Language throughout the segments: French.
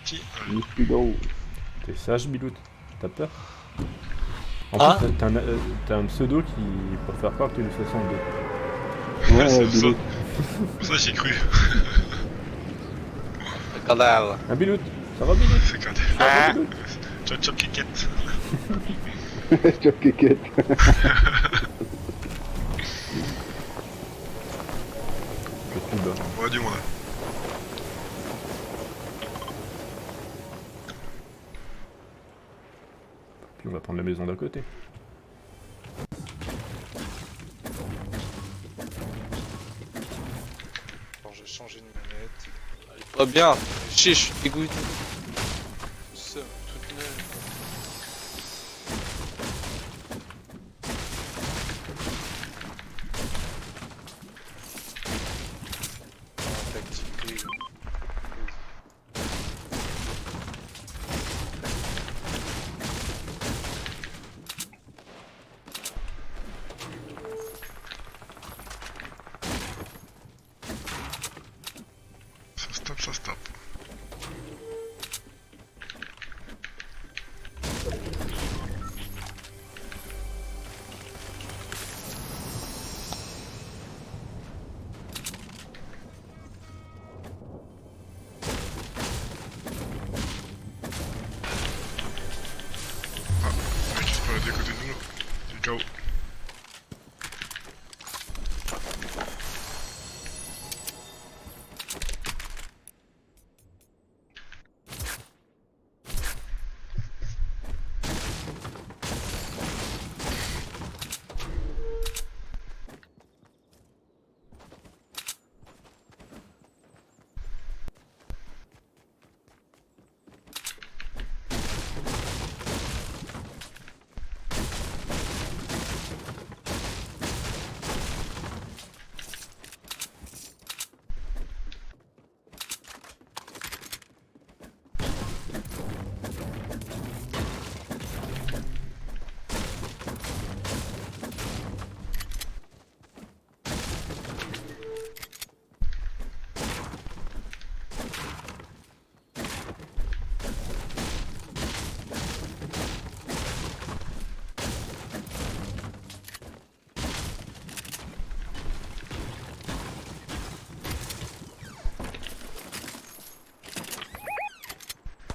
petit. Mistudo. T'es sage, Bilout? T'as peur? En Ah. plus, t'as un pseudo qui peut faire croire que t'es du 62. Ouais, C'est Bilout. pour ça j'ai cru. Scandale. Ah, Bilout! Ça va, Bilout? C'est quand Ça va, Bilout? Chop chop kékette. Chop kékette. Je suis bas. Ouais, du monde. Puis on va prendre la maison d'à côté. Attends, je vais changer de manette. Elle est pas bien. Chiche, dégoûté. Ça, toute neuve. Ah, tactique. Ça stop, ça stop. Ah, le mec il se paraît des côtés de nous là. C'est KO.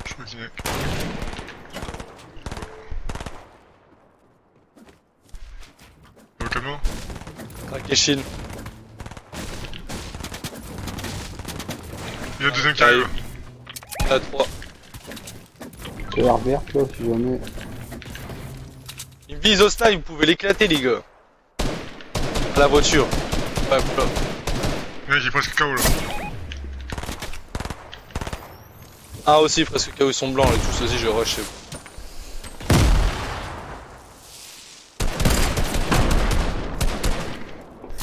Je continue. Au camion. Craqué Chine. Il y a le deuxième qui arrive. À 3. C'est l'air verte là, si jamais. Il me vise au snipe, vous pouvez l'éclater, les gars. À la voiture. Ouais, voilà. Mec, il est presque KO là. Ah, aussi, presque KO, ils sont blancs et tout, vas-y, je rush.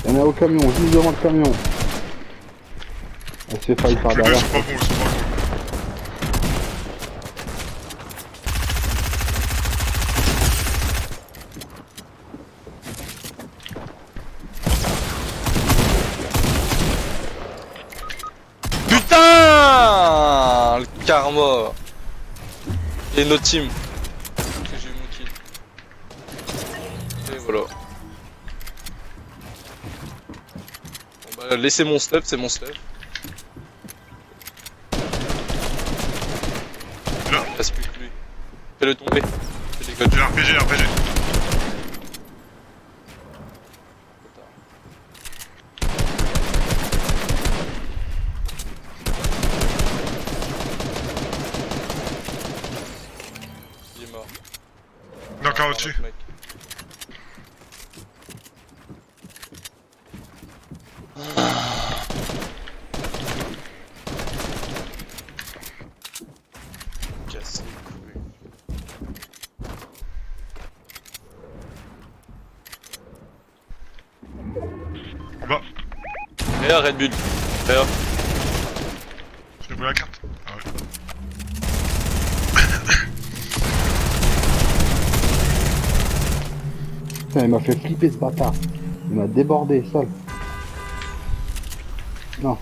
Il y en a au camion, juste devant le camion. Elle se fait failli par Les deux derrière. sont pas bons, ils sont pas bons. Putain, le karma. Et notre team. Que j'ai eu mon kill. Et voilà. Bon bah, laissez mon stuff, c'est mon stuff. Là. Il reste plus que lui. Fais-le tomber. Fais des J'ai RPG, RPG. Il est mort. Il est encore au-dessus. Mec. Cassé les couilles. En bas. Derrière Red Bull. Derrière. J'ai pris la carte. Ah ouais. Putain, il m'a fait flipper ce bâtard. Il m'a débordé, seul. Non.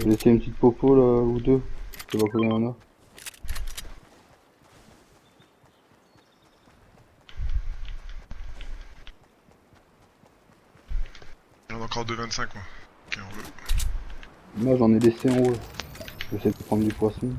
J'ai laissé une petite popo là, ou deux. Je sais pas combien il y en a. Il y en a encore 2,25 moi. Ok, on veut. Moi j'en ai laissé en haut. J'essaie de prendre du poisson.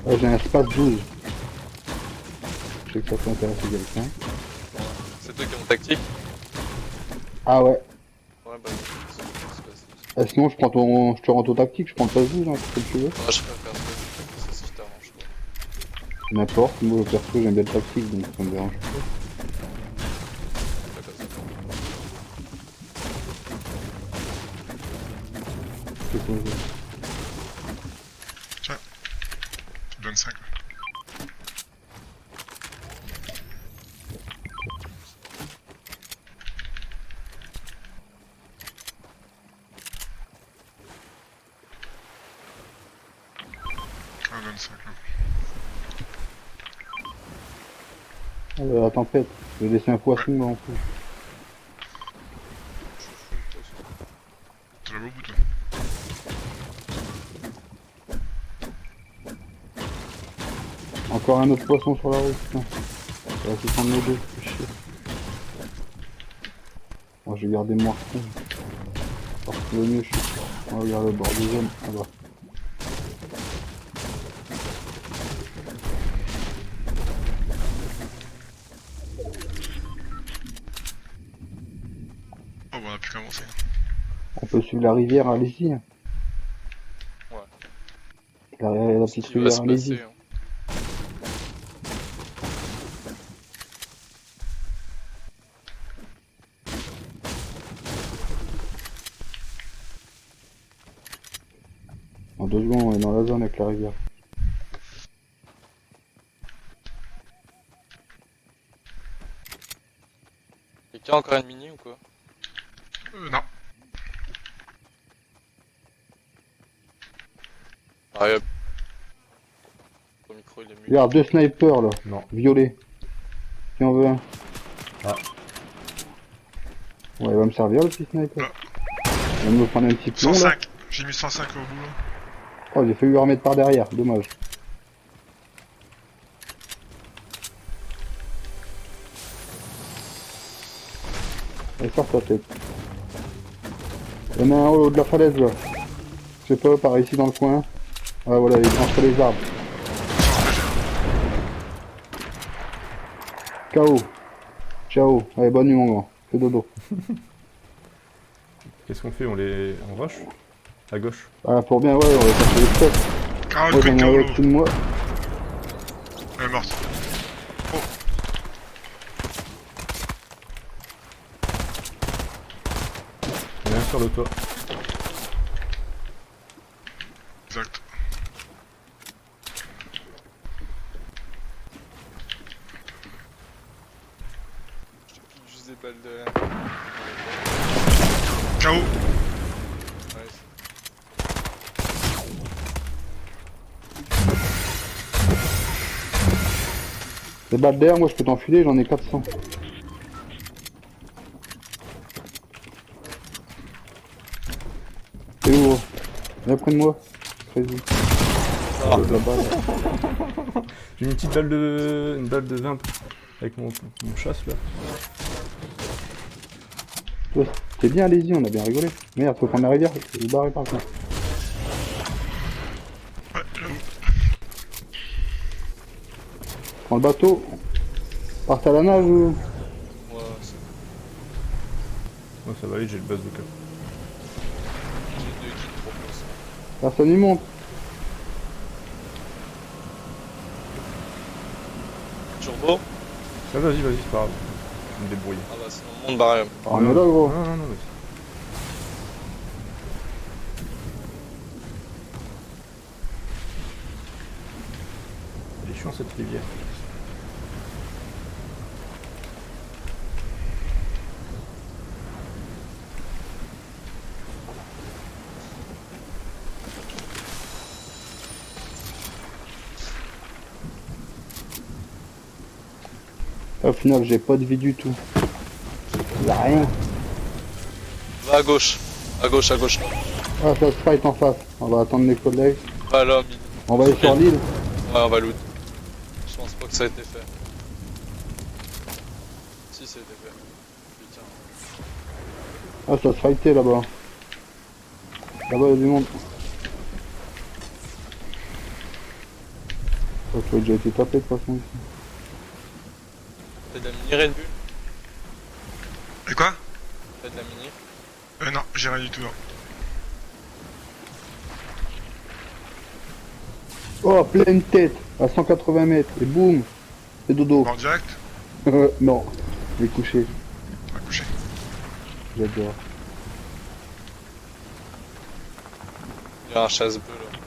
Ouais, j'ai un espace 12. Je sais que ça peut intéresser quelqu'un. C'est toi qui as mon tactique? Ah ouais. Ouais, bah, c'est facile. Sinon je te rends ton tactique, je prends le espace 12, hein, comme tu veux. Ah, je préfère ça si je t'arrange, quoi. N'importe, moi perso j'aime bien le tactique donc ça me dérange pas. Pas comme ça. C'est quoi, Tiens. Tu me donnes 5. Ah, 25 là. La tempête, j'ai laissé un poisson là en plus. Tu l'avais au bout toi. Encore un autre poisson sur la route, putain. Ça va se prendre les deux, c'est chier. Moi je vais garder mon harpon. Parce que le mieux je suis. On va regarder le bord des zones, ça va. Oh bah on a pu commencer. On peut suivre la rivière, allez-y. Ouais. La Ce petite qui va rivière, se allez-y. passer, hein. En 2 secondes, on est dans la zone avec la rivière. Quelqu'un a encore une mini ou quoi? Non. Allez hop. Ton micro il est muet. Regarde, 2 snipers là, Non. violet. Qui en veut un? Ah. Ouais, il va me servir le petit sniper. Il va me prendre un petit plomb là. 105. J'ai mis 105 au bout là. Oh, j'ai failli lui remettre par derrière, dommage. Allez, sors ta tête. Il y en a un en haut de la falaise là. Je sais pas, par ici dans le coin. Ah voilà, il est entre les arbres. KO. Ciao. Allez, bonne nuit mon grand. Fais dodo. Qu'est-ce qu'on fait? On rush? À gauche. Ah, pour bien, ouais, on va chercher les spots. Ah, Moi le j'en ai KO un là. au-dessus de moi. Elle est morte. Il y en a un sur le toit. Exact. Je te pique juste des balles de. KO. Ouais, Les balles d'air, moi je peux t'enfiler, j'en ai 400. T'es où gros? Viens près de moi. Vas-y. Ah. La balle. J'ai mis une balle de 20 avec mon chasse là. Toi, t'es bien, allez-y, on a bien rigolé. Merde, faut prendre la rivière, je vais barrer par contre. Ouais, j'avoue. Prends le bateau. Partez à la nage ou... ouais, c'est Oh, ça va aller, j'ai le bazooka. j'ai deux qui te proposent. Personne y monte. Turbo? Ah, vas-y, c'est pas grave. Je vais me débrouiller. Ah bah sinon, monte barrière. On est là gros. Non, vas-y. chiant cette rivière. Au final, j'ai pas de vie du tout. Y'a rien. Va à gauche. À gauche, à gauche. Ah, ça se fight en face. On va attendre les collègues. Va là, mid. On va aller sur l'île. Ouais, on va loot. Je pense pas que ça a été fait. Si, ça a été fait. Putain. Ah, ça se fightait là-bas. Là-bas, il y a du monde. Oh, tu as déjà été tapé de toute façon ici. T'as de la mini Red Bull? Et quoi? T'as de la mini? Non, j'ai rien du tout. Non. Oh, pleine tête. À 180 mètres. Et boum. Et dodo. Mort direct? Non. Je vais coucher. On va coucher. J'adore. Il y a un chasse-bleu là.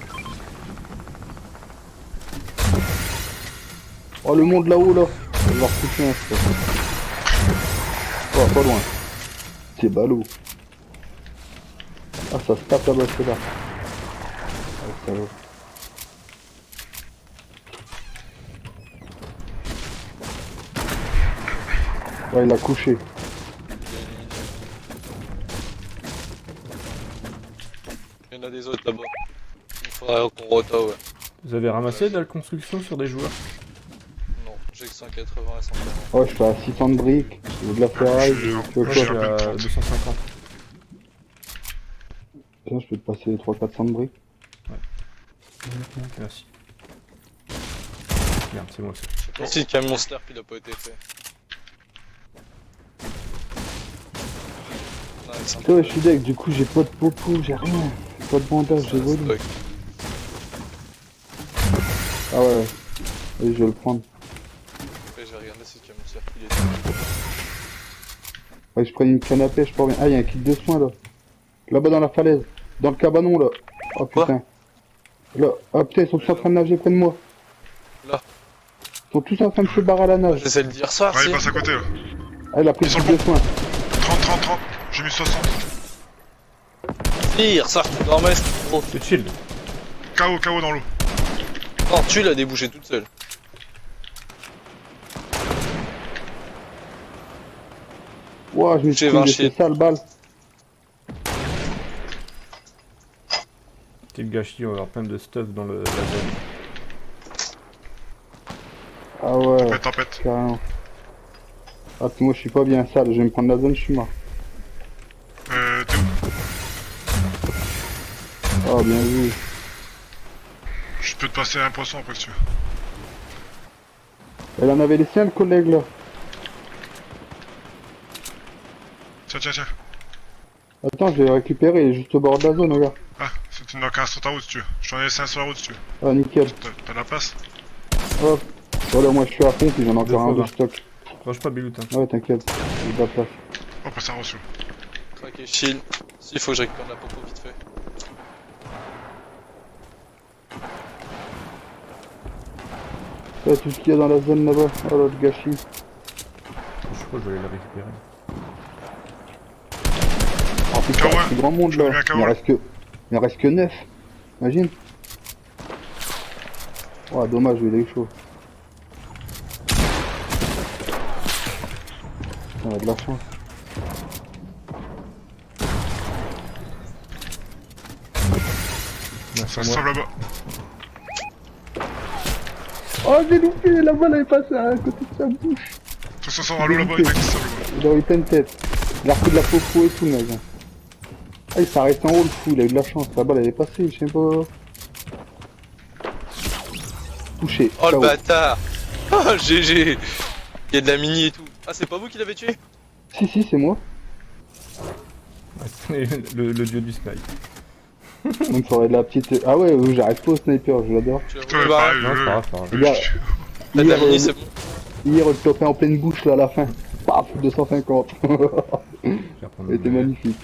Oh, le monde là-haut, là. Je vais leur coucher un peu. Oh, pas loin. C'est ballot. Ah, ça se tape là-bas, c'est là. Ah, salaud. Ouais, il a couché. Il y en a des autres là-bas. Il faudrait qu'on rota, ouais. Vous avez ramassé de la construction sur des joueurs? Non, j'ai que 180 et 140. Ouais, je suis à 600 de briques. Je veux de la ferraille. Je suis- Tu veux Moi je je quoi? suis à peine à 30. 250. Tiens, je peux te passer les 300-400 de briques. Merci. Merde, c'est moi ça. Je sais pas si le camion Slarp il a pas été fait. Non, il s'en Ouais, je suis deck, du coup j'ai pas de popo, j'ai rien. Pas de bandage, j'ai volé. stock. Ah ouais, oui, je vais le prendre. Après, j'ai regardé si le camion Slarp il était. Ouais, je prends une canne à pêche pour rien. Ah, y'a un kit de soins là. Là-bas dans la falaise. Dans le cabanon là. Oh Quoi? putain. Là, ah putain, ils sont tous en train de nager près de moi. Là. Ils sont tous en train de se barrer à la nage. J'essaie de dire ça, Ouais, il si. passe à côté là. Ah, il a pris le Ils sont kit de soins. 30, 30, 30. J'ai mis 60. Tire, ça, tu dormais, c'est trop. C'est chill. KO, KO dans l'eau. Non, tu l'as débouché toute seule. Ouah, je me J'ai suis 20 pris chiens. des sales balles. Petit gâchis, on va avoir plein de stuff dans la zone. Ah ouais, Tempête, tempête. carrément. Ah, moi je suis pas bien sale, je vais me prendre la zone, je suis mort. T'es où? Oh, bien vu. Je peux te passer un poisson après si tu veux. Elle en avait laissé un, le collègue là. Tiens, tiens, tiens. Attends, je vais le récupérer, il est juste au bord de la zone, regarde. Ah, c'est une knock sur ta route si tu veux. Je t'en ai laissé un sur la route si tu veux. Ah, nickel. T'as la place? Hop. Voilà, moi je suis à fond, puis j'en ai encore un fois de 20. stock. Range pas Bilout, hein. Ouais, t'inquiète, j'ai de la place. Oh, passe un reçu. Ok, chill. Si, faut que je récupère la popo vite fait. Ouais, tout ce qu'il y a dans la zone là-bas. Oh là, le gâchis. Je crois que je vais aller la récupérer. Oh putain, Kawa. c'est grand monde Je veux là. bien Il Kawa. en reste que... Il en reste que 9. Imagine. Oh, dommage, il est chaud. On a de la chance. Merci Ça à se moi. sauve là-bas. Oh, j'ai loupé, la balle elle est passée à côté de sa bouche. Ça se sauve à l'eau là-bas, les mecs, ils se sauvent là-bas. Il a eu plein de tête. Il a repris de la popo et tout, le mec. Ah, il s'est arrêté en haut, le fou, il a eu de la chance. La balle elle est passée, je sais pas. Touché. Oh le KO. bâtard. Oh GG. Il y a de la mini et tout. Ah, c'est pas vous qui l'avez tué? Si, c'est moi. le dieu du snipe. Même ça aurait de la petite. Ah ouais, j'arrive pas au sniper, je l'adore. Tu l'as Putain, voulu ouais, barrer? pareil, Non, c'est pas grave, c'est pas grave. Regarde, T'as de la hier, mini, c'est bon. hier, le topé en pleine bouche là à la fin. Paf, 250. Je vais reprendre Elle était magnifique.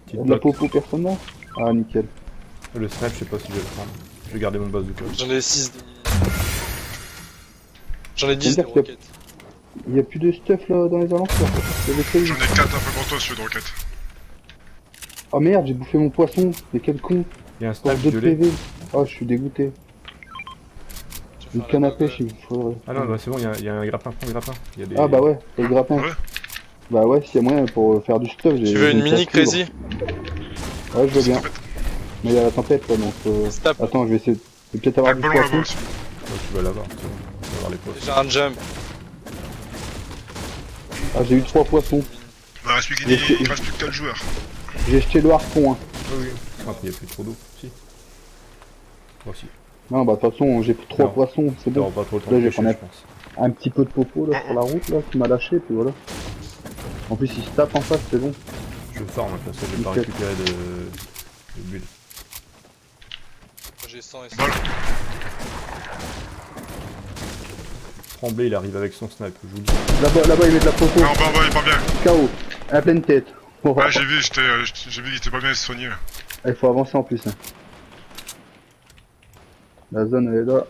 petite De la bloc. popo, personne là. Ah, nickel. Le snipe, je sais pas si je vais le prendre. Je vais garder mon base de code. J'en ai 6 de mini. J'en ai 10 des C'est-à-dire que- roquettes. Il y a plus de stuff là dans les alentours. Il y avait que- J'en ai 4 un peu pour toi, celui de roquette. Oh merde, j'ai bouffé mon poisson. Mais quel con. Il y a un Pour stack 2 violet. PV. Oh, je suis dégoûté. Je vais Une faire canne la à pêche, gogo. il me faudrait. Ah non, bah c'est bon, il y a un grappin, prends le grappin. Il y a des... Ah bah ouais, le grappin. Ouais. Bah ouais, s'il y a moyen pour faire du stuff, j'ai. Tu veux j'ai une mini casse libre. crazy? Ouais, je veux bien. En fait, Mais il y a la tempête là, donc. Stop. Attends, je vais essayer. Je vais peut-être avoir un du ballon là-bas poisson. aussi. Ouais, tu vas l'avoir, c'est bon. Tu vas avoir les poissons. J'ai un jump. Ah, j'ai eu 3 poissons. Il reste plus J'ai- il reste plus que 4 joueurs. J'ai jeté le harpon, hein. Ah oui. Après, il n'y a plus trop d'eau. Si. Moi aussi. Non, bah de toute façon, j'ai pris 3 Non. poissons, c'est T'auras bon. pas trop le temps Là, de j'ai pêcher, pris je pense. un petit peu de popo là sur la route là qui m'a lâché, puis voilà. En plus, il se tape en face, c'est bon. Je farm, comme ça, je vais pas Nickel. récupérer de bulle. J'ai 100 et 100. Balle. Tremblay, il arrive avec son snipe, je vous le dis. Là-bas, il met de la popo. Ah, en bas, il est pas bien. KO. À la pleine tête. Oh, Ouais, j'ai vu, j'ai vu qu'il était pas bien soigné. Là. il faut avancer en plus. Hein. La zone elle est là.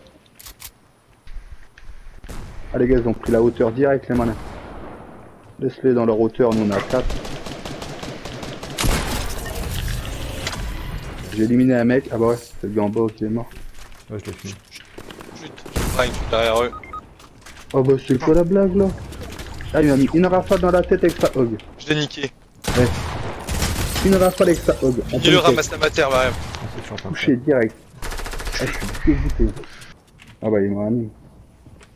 Ah les gars, ils ont pris la hauteur direct les malins. Laisse-les dans leur hauteur, nous on a 4. J'ai éliminé un mec. Ah bah ouais, c'est le gars en bas qui est mort. Ouais, je l'ai fini. Chut, je flingue, je suis derrière eux. Oh bah c'est quoi la blague là? Ah il m'a mis une rafale dans la tête avec sa hog. Je l'ai niqué. Une rafale avec sa hog. En Il pleine le tête. ramasse la matière, bah ouais. Ah, c'est que je suis en train de Touché faire. direct. Ah, je suis dégoûté. Ah bah il m'a mis.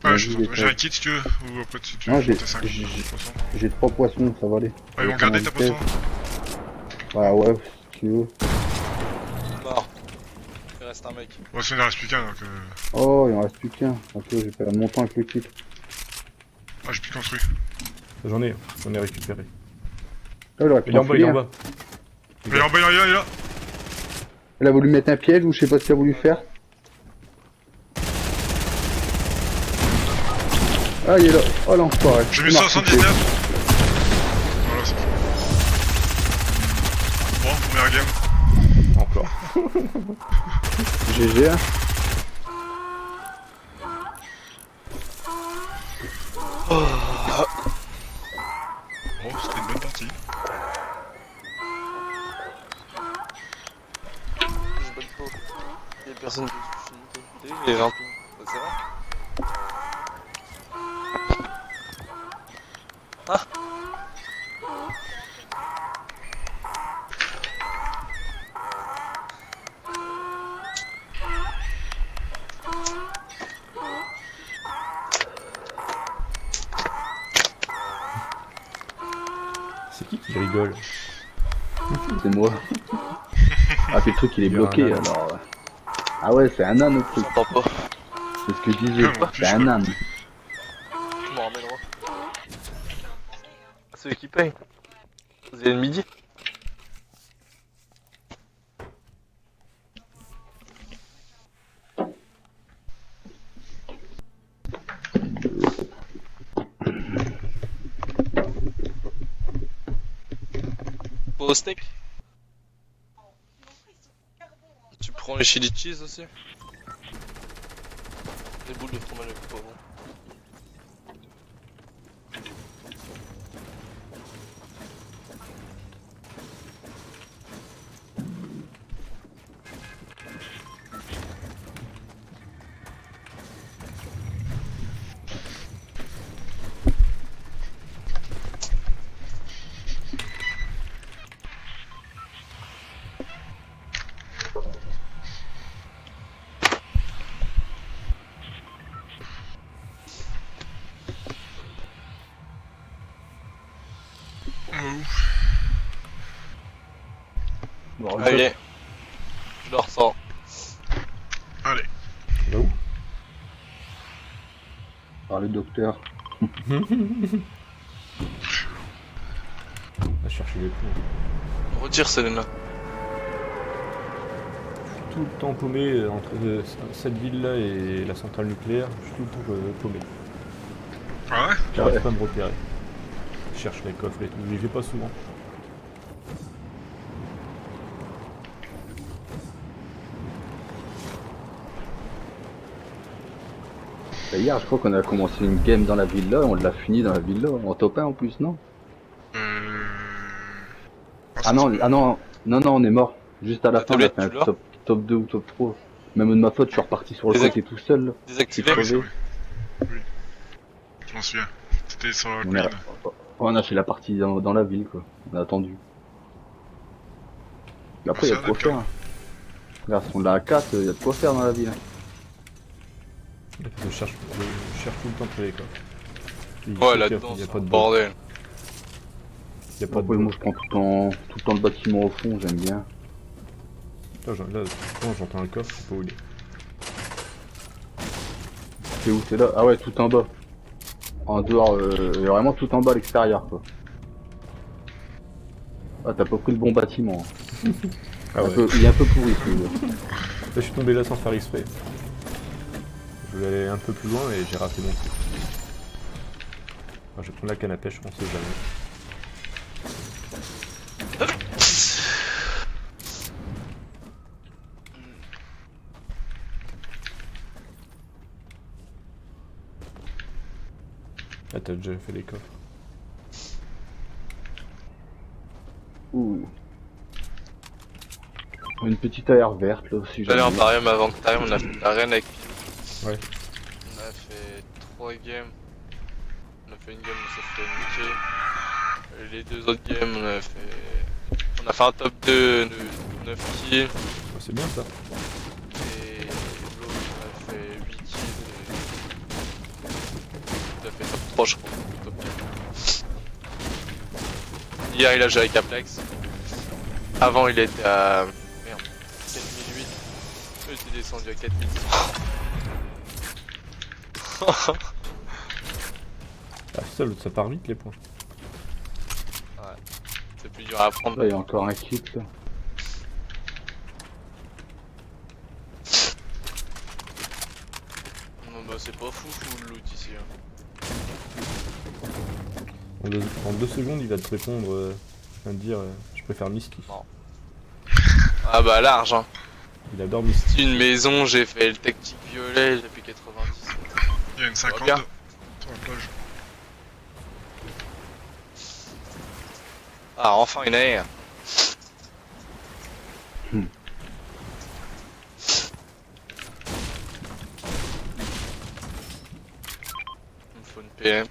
Ouais, Vas-y, j'ai un kit si tu veux. Ou après, si tu Non, veux, j'ai- t'as 5 j'ai- poissons. J'ai 3 poissons, ça va aller. Ouais, ils vont garder ta poisson. Ah ouais, si tu veux. Mort. Il reste un mec. Bon, sinon, il en reste plus qu'un donc. Oh, il en reste plus qu'un. Ok, je vais perdre mon temps avec le kit. Ah, j'ai plus construit. J'en ai récupéré. Ah, il aurait pu Il est en bas, il est en m'enfuir. bas. Il est en bas, il est là, il est là. Elle a voulu mettre un piège ou je sais pas ce qu'elle a voulu faire. Ah, il est là. Oh l'enfoiré. J'ai mis Il m'a 79. Voilà, c'est bon. Bon, première game. Encore. refusé. GG. Hein. Bon, c'était une bonne partie. J'ai pas de peau. Il y a personne qui se fait. Il est gentil. C'est vrai. Ah. C'est qui rigole? C'est moi. Ah, puis le truc il est Il y a un bloqué âne. alors. Ah ouais, c'est un âne le truc. J'entends pas. C'est ce que je disais. Quoi C'est un âne. Je m'en ramènerai. C'est eux qui payent. Vous avez le midi. Pour au steak. Tu prends les chili cheese aussi. Les boules de fromage avec poivron. Bon, Allez. Je le ressors. Allez. Tu vas où? par le docteur. Va chercher les plombs. Retire celle-là. Tout le temps paumé entre cette ville-là et la centrale nucléaire. Je suis tout le temps paumé. Ah ouais? J'arrive pas à me repérer. Je cherche les coffres et tout. J'y vais pas souvent. Bah, hier, je crois qu'on a commencé une game dans la villa, on l'a fini dans la villa, en top 1 en plus, non? Ah non, ah non, non, non, on est mort. Juste à la La fin, on a tablette, fait un tu l'as top 2 ou top 3. Même de ma faute, je suis reparti sur le Désac- côté tout seul. Là. Désactivé. Ah oui, c'est crevé. vrai. Oui. Je m'en souviens. C'était sur la On a, colline. on a fait la partie dans la ville, quoi. On a attendu. Et après, il y a de quoi d'accord. faire. Regarde, si on l'a à 4, il y a de quoi faire dans la ville. Je cherche tout le temps pour les coffres. Ouais, là-dedans, Il y a c'est pas un de bug. bordel. Il y a pas de Après, bug. moi, je prends tout le temps le bâtiment au fond, j'aime bien. Là, quand j'entends un coffre, je sais pas où il est. C'est où? C'est là? Ah ouais, tout en bas. En dehors, vraiment tout en bas à l'extérieur, quoi. Ah, t'as pas pris le bon bâtiment. Ah ouais. Il est un peu pourri, celui-là. Là, je suis tombé là sans faire exprès. Je voulais aller un peu plus loin et j'ai raté mon coup. Enfin, je vais prendre la canne à pêche, on sait jamais. Ah, t'as déjà fait les coffres. Ouh. Une petite AR verte, là aussi. Tout à l'heure, j'aime bien. pareil, mais avant que t'arrives, on a fait l'arène avec. Ouais. On a fait 3 games. On a fait une game où ça fait niquer. Et les 2 autres games, on a fait un top 2 de 9 kills. Ah, c'est bien ça. Et l'autre, on a fait 8 kills. Et... il a fait top 3, je crois. Top 4. Hier, il a joué avec Aplex. Avant, il était à. Merde. 4008. Il était descendu à 4100. Ah, c'est ça, l'autre, ça part vite les points. C'est plus dur à prendre. Là, il y a encore un kit, là. Non, bah, c'est pas fou le loot ici. Hein. En 2 secondes, il va te répondre, il va te dire je préfère Misty. Non. Ah bah large hein. Il adore Misty. C'est une maison, j'ai fait le tactique violet depuis 90. Il y a une 52 Regarde. sur la plage. Ah enfin une AR. Il me faut une PM.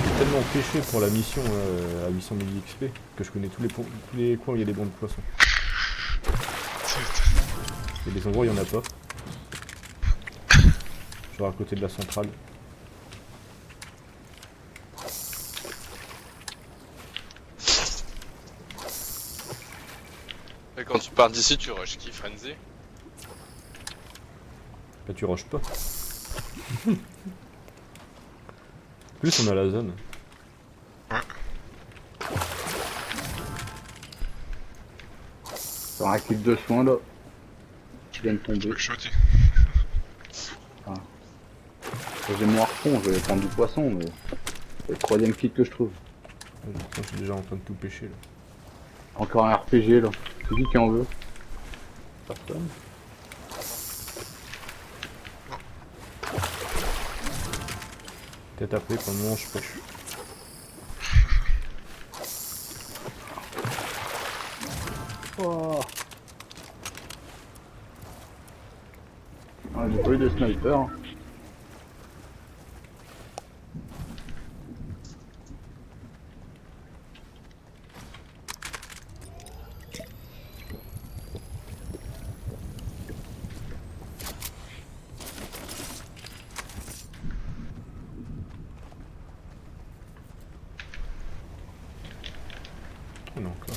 J'ai tellement pêché pour la mission à 800 000 XP que je connais tous les coins où il y a des bancs de poissons. Il y a des endroits où il n'y en a pas. Genre à côté de la centrale. Et quand tu pars d'ici, tu rush qui Frenzy? Là tu rushes pas. Plus on a la zone. Sur un kit de soins, là. Qui vient de tomber. Tu veux que je saute? J'ai mon harpon, je vais prendre du poisson, mais c'est le troisième kit que je trouve. Je suis déjà en train de tout pêcher là. Encore un RPG là. C'est qui en veut? Personne. Peut-être après, pour le moment je pêche. Oh. Ah, j'ai pas eu de sniper. Hein. Oh non, encore.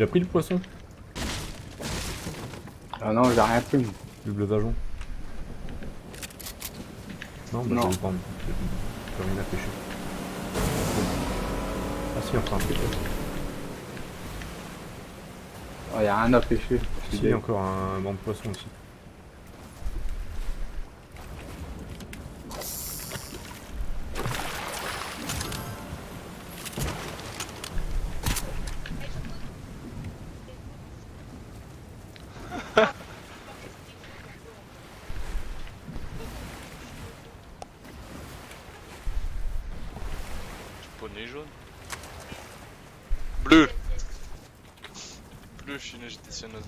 Il a pris le poisson? Ah non, j'ai rien pris. Le bleu vajon? Non, bah Non. je vais le prendre. J'ai rien à pêcher. Ah si, enfin un truc. Oh, y'a rien à pêcher. Si, il y a encore un banc de poisson aussi. Poney jaune. Bleu. Bleu, je suis né, j'étais sur nos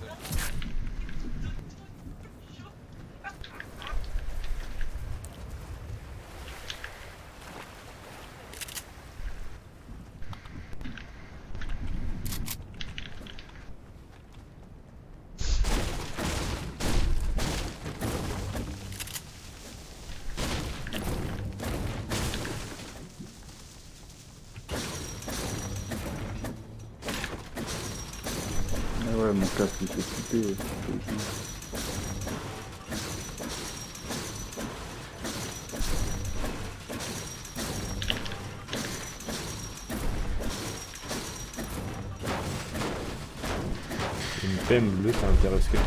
Ah ouais, mon casque il fait couper. Une PM bleue, ça intéresse quelqu'un?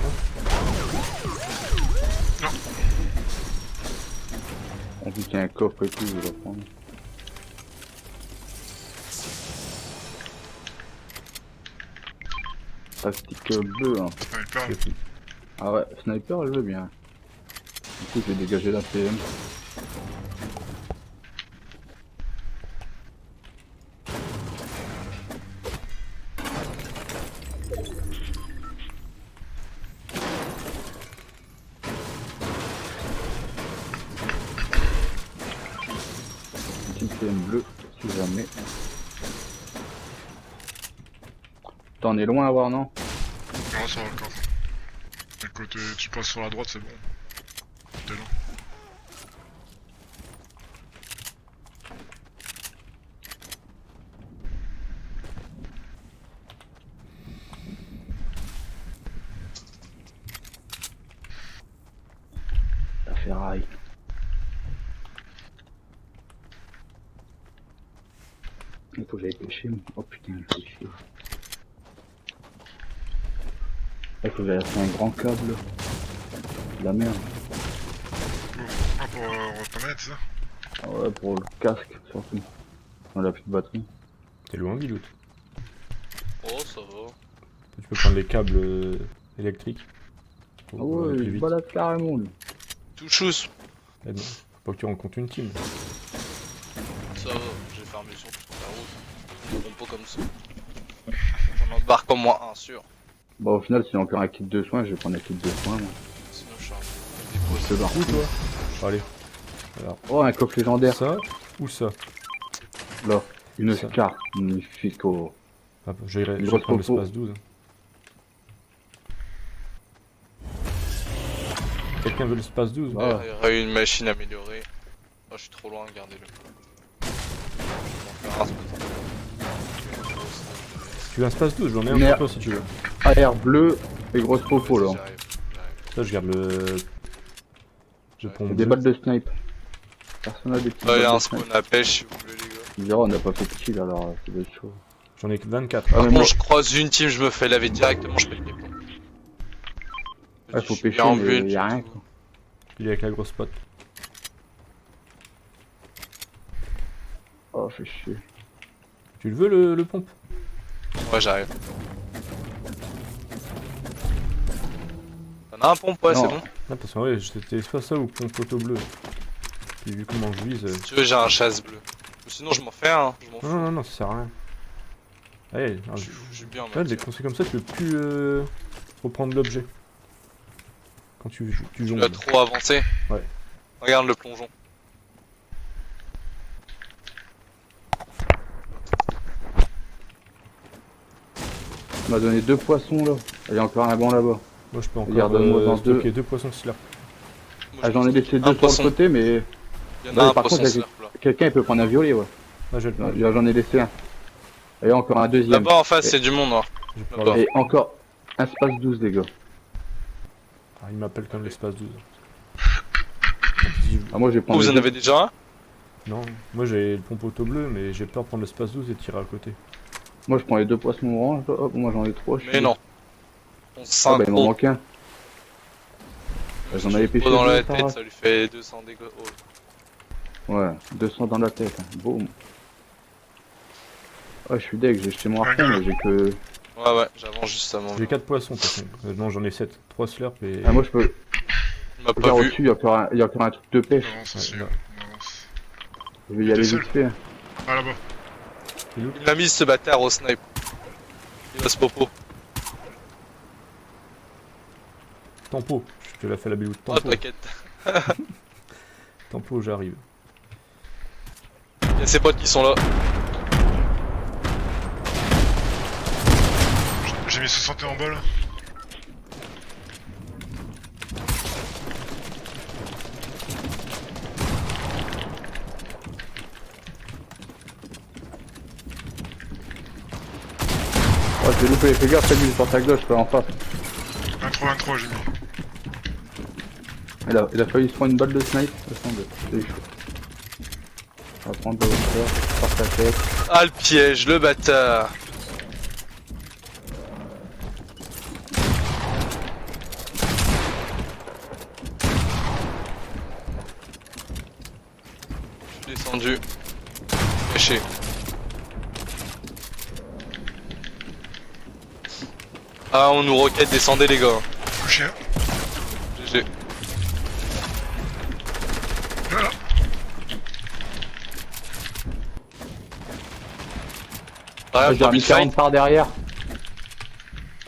On dit qu'il y a un coffre et tout, je vais le prendre. Plastique bleu, hein. Sniper. Je sais. Ah ouais, sniper, je veux bien. Du coup, je vais dégager la PM. Une petite PM bleue, si jamais. T'en es loin à voir, non? Non, ça va encore. Écoute, tu passes sur la droite, c'est bon. T'es là. La ferraille. Il faut que j'aille pêcher. Oh putain, il fait chier. Il faut que j'aille faire un grand câble. La merde. Ah, pour reconnaître ça? Ah ouais, pour le casque surtout. On a plus de batterie. T'es loin, Bilout? Oh, ça va. Tu peux prendre les câbles électriques. Ah Pour aller ouais, plus il vite. balade carrément lui. Tout chousse. Eh non, faut pas que tu rencontres une team. Ça va, j'ai farmé sur toute la route. Des compos comme ça. On embarque en moins un, sûr. Bah au final, si on perd un kit de soins, je vais prendre un kit de soins moi. Sinon, je suis un Je barre. Où toi? Allez. Alors, Oh, un coffre légendaire. ça ou ça? Là, une Ça. Scar. Magnifique. Oh. Ah, je vais grosse prendre compo. l'espace 12. Quelqu'un veut l'espace 12? Ah. Il y aurait une machine améliorée. Oh, je suis trop loin, gardez-le. Je vais en faire un spot. Tu veux un espace 12? J'en ai un Merde. pour toi si tu veux. AR bleu et grosse popo là. J'arrive. Ça, je garde le. Je prends Des balles de snipe. Personne n'a des petites Il y a balles un de snipe. spawn à pêche si vous voulez, les gars. Il dira, on n'a pas fait de kill alors ça doit être chaud. J'en ai que 24. Ah, Par mais contre, moi- je croise une team, je me fais laver directement, je paye les points. Ouais, faut Je suis pêcher, en mais build, y a j'ai rien tout. quoi. Il est avec la grosse pote. Oh, fait chier. Tu le veux le pompe? Ouais, j'arrive. T'en as un pompe, ouais, Non. c'est bon. Non, parce que ouais, c'était soit ça ou pompe auto bleu. Puis vu comment je vise. Si tu veux, j'ai un chasse bleu. Ou sinon, je m'en fais un, je m'en Non, fous. non, non, ça sert à rien. Allez, Je suis bien, ouais, des conseils comme ça, tu peux plus reprendre l'objet. Quand tu Tu jongles. l'as trop avancé. Ouais. Regarde le plongeon. On m'a donné 2 poissons là. Il y a encore un banc là-bas. Moi je peux encore Regarde-moi dans stocker 2 poissons slurp. Moi, Ah, j'en ai laissé 2 sur le poisson. côté, mais Il y en Ouais, a un par poisson contre, il y a- slurp là. quelqu'un il peut prendre un violet, ouais. Ah, je vais le prendre. J'en ai laissé un. Et encore un deuxième. Là-bas en face, c'est du monde noir. Je vais pas Là-bas. avoir- Et encore un space 12 les gars. Ah, il m'appelle comme l'espace 12. En plus, Ah moi je vais prendre Vous les en avez déjà un? Non, moi j'ai le pompe auto bleu, mais j'ai peur de prendre l'espace 12 et tirer à côté. Moi je prends les deux poissons orange, là. Hop, moi j'en ai trois. Mais non. On se Ah bah il m'en synchro. manque un. J'en avais pêché dans deux, la Sarah. tête, ça lui fait 200 dégâts. Oh. Ouais, 200 dans la tête. Hein. Boum. Ah je suis deg, j'ai jeté mon Ouais, harpon, gars. mais j'ai que... Ouais, ouais, j'avance juste à mon. J'ai 4 poissons, par contre. Non, j'en ai 7. 3 slurps et... Ah moi je peux... Il m'a pas Regarde vu. au-dessus, il y a encore un truc de pêche. On avance Ouais, aussi, là. on avance. Je vais y aller T'es seul vite fait. Ah là-bas. Il l'a mis ce bâtard au snipe. Il va se popo. Tempo. Je te l'ai fait la BO de Oh, tempo. t'inquiète. Tempo, j'arrive. Il y a ses potes qui sont là. J'ai mis 61 balles. Oh j'ai loupé, fais gaffe, fais lui sur ta gauche, là en face. 23 j'ai mis. Il a failli se prendre une balle de snipe, laisse tomber, c'est chaud. On va prendre de hauteur, par ta tête. Ah, le piège, le bâtard. Je suis descendu. Caché. Ah, on nous roquette, descendez les gars. Touché un. GG. Voilà. Ah, J'ai remis 40 par derrière.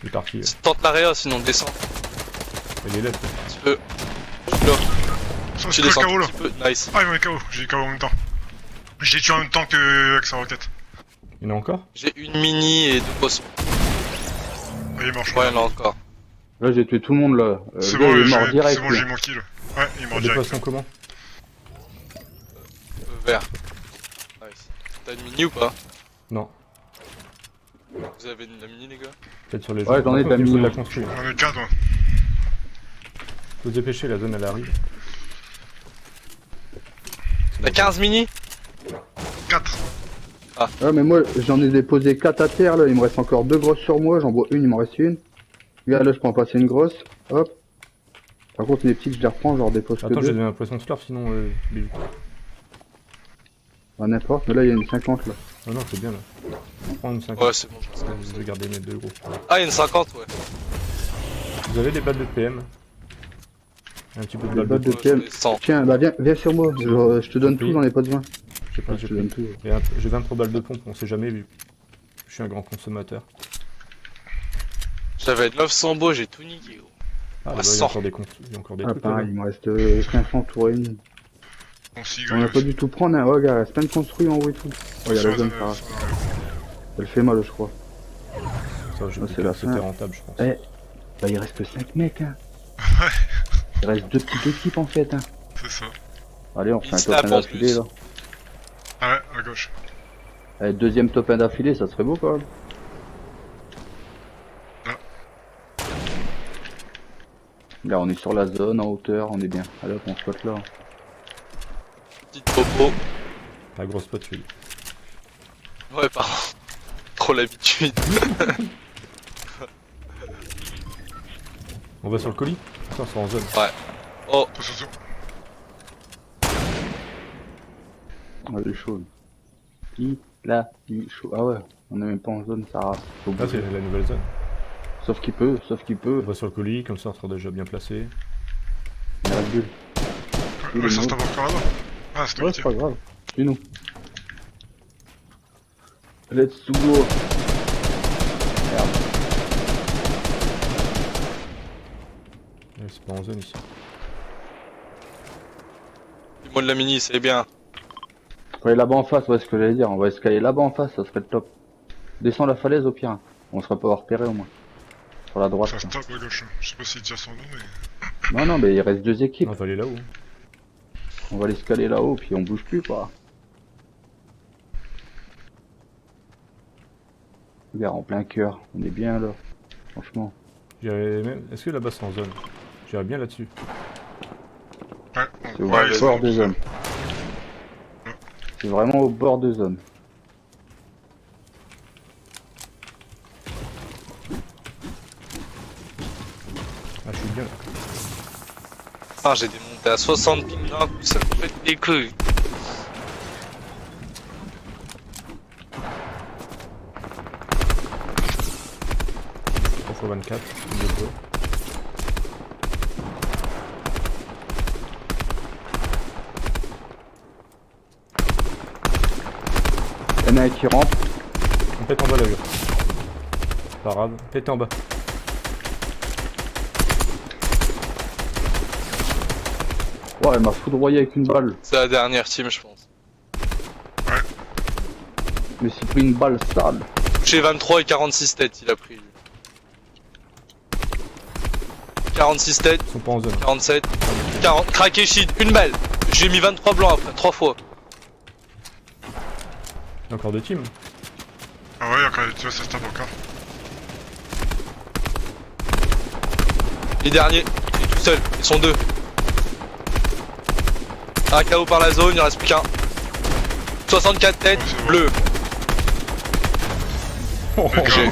Il est parti. Tente l'area, sinon descends. Il est là. Un petit peu. Je suis là. Ça, Tu c'est descends le KO un là. petit peu. Nice. Ah, il m'a mis KO. J'ai eu KO en même temps. Je l'ai tué en même temps que avec sa roquette. Il y en a encore? J'ai une mini et deux poissons. Ah, il est mort, je Ouais, crois. il y en a encore. Là j'ai tué tout le monde là. C'est Le gars, bon, il est mort c'est direct. bon, là. j'ai mon kill. Ouais, il est mort Des direct. poissons comment? Vert. Nice. T'as une mini ou pas? Non. Vous avez une la mini les gars? Peut-être sur les Ouais, j'en ai de la Il faut mini. la construire. J'en ai 4 moi. Faut se dépêcher, la zone elle arrive. T'as 15 mini? 4. Ouais mais moi j'en ai déposé 4 à terre là, il me reste encore 2 grosses sur moi, j'en vois une, il m'en reste une. Regarde là je peux en passer une grosse, hop. Par contre les petites je les reprends, j'en dépose que Attends, j'ai 2. donné un poisson slurp sinon... Bilou. Ah n'importe, mais là il y a une 50 là. Ah non, c'est bien là. Prends une 50. Ouais, c'est bon, je reste Je vais garder mes 2 gros. Ah, il y a une 50, ouais. Vous avez des balles de PM? Un petit peu de Des balles de balles de PM. J'en ai 100. Tiens, bah viens sur moi, je te donne tout, j'en ai pas besoin. Je sais pas, Je te donne tout. J'ai 23 balles de pompe, on sait jamais vu. Je suis un grand consommateur. J'avais 900 beaux, j'ai tout niqué, gros. Ah, Ah, là, il y a 100. encore des, il y a encore des Ah trucs pareil, là. il me reste 500 tours et demi. Bon, si, On a pas du tout prendre, hein. Oh, regarde, c'est plein de construits en haut et tout. Oh, il y a la zone, ça. Elle fait mal, je crois. Ça, je Ah, c'est la c'était fin. rentable, je pense. Eh, bah il reste 5 mecs, hein. Il reste 2 petites équipes en fait, hein. C'est ça. Allez, on Il fait un snap top 1 en d'affilée plus. là. Ah ouais, à gauche. Allez, deuxième top 1 d'affilée, ça serait beau quand même. Là, on est sur la zone, en hauteur, on est bien. Allez hop, on spot là. Petite popo. La grosse spot, tu Ouais, pardon. Trop l'habitude. On va sur le colis? Putain, c'est en zone. Oh, Attention. Ah, il est chaud. Il est chaud. Ah ouais, on est même pas en zone, ça rase. Faut Là, c'est bouger. la nouvelle zone. Sauf qu'il peut, sauf qu'il On peut. va sur le colis, comme ça on sera déjà bien placé. Il y a la bulle. Il Ouais, est ça se mort. tape encore là-bas. Ah, c'était Ouais, ok. c'est pas grave. Suis-nous. Let's go. Merde. Ouais, c'est pas en zone ici. dis-moi de la mini, c'est bien. Faut aller là-bas en face, ouais, ce que j'allais dire. On va escalader là-bas en face, ça serait le top. Descends la falaise au pire. On serait pas repéré au moins. Sur la droite. Ça se quoi. tape à gauche. Je sais pas s'il tire son nom, mais. Non, mais il reste 2 équipes. On va aller là-haut. On va l'escalader là-haut, puis on bouge plus, quoi. Regarde, en plein cœur. On est bien là. Franchement. J'irais même... Est-ce que là-bas c'est en zone? J'irais bien là-dessus. Ouais, C'est au ouais, bord de zone. C'est vraiment au bord de zone. Ah, je suis bien là. Ah, j'ai démonté à 60 ping d'un coup, ça me fait des couilles. Fois 24, bientôt. Il y en a un qui rentre. On pète en bas la hurle. Parade. Pétez en bas. Ouais, elle m'a foudroyé avec une balle. C'est la dernière team, je pense. Je me suis pris une balle sale. Touché 23 et 46 têtes, il a pris. 46 têtes, Ils sont pas en zone. 47, 40. Craqué shield, une balle. J'ai mis 23 blancs après, 3 fois. Il y a encore deux teams. Ah ouais, encore, tu vois, ça se tape encore. Les derniers, il est tout seul, ils sont deux. Un KO par la zone, il en reste plus qu'un. 64 têtes, Ouais, c'est bon. bleu. Oh, GG.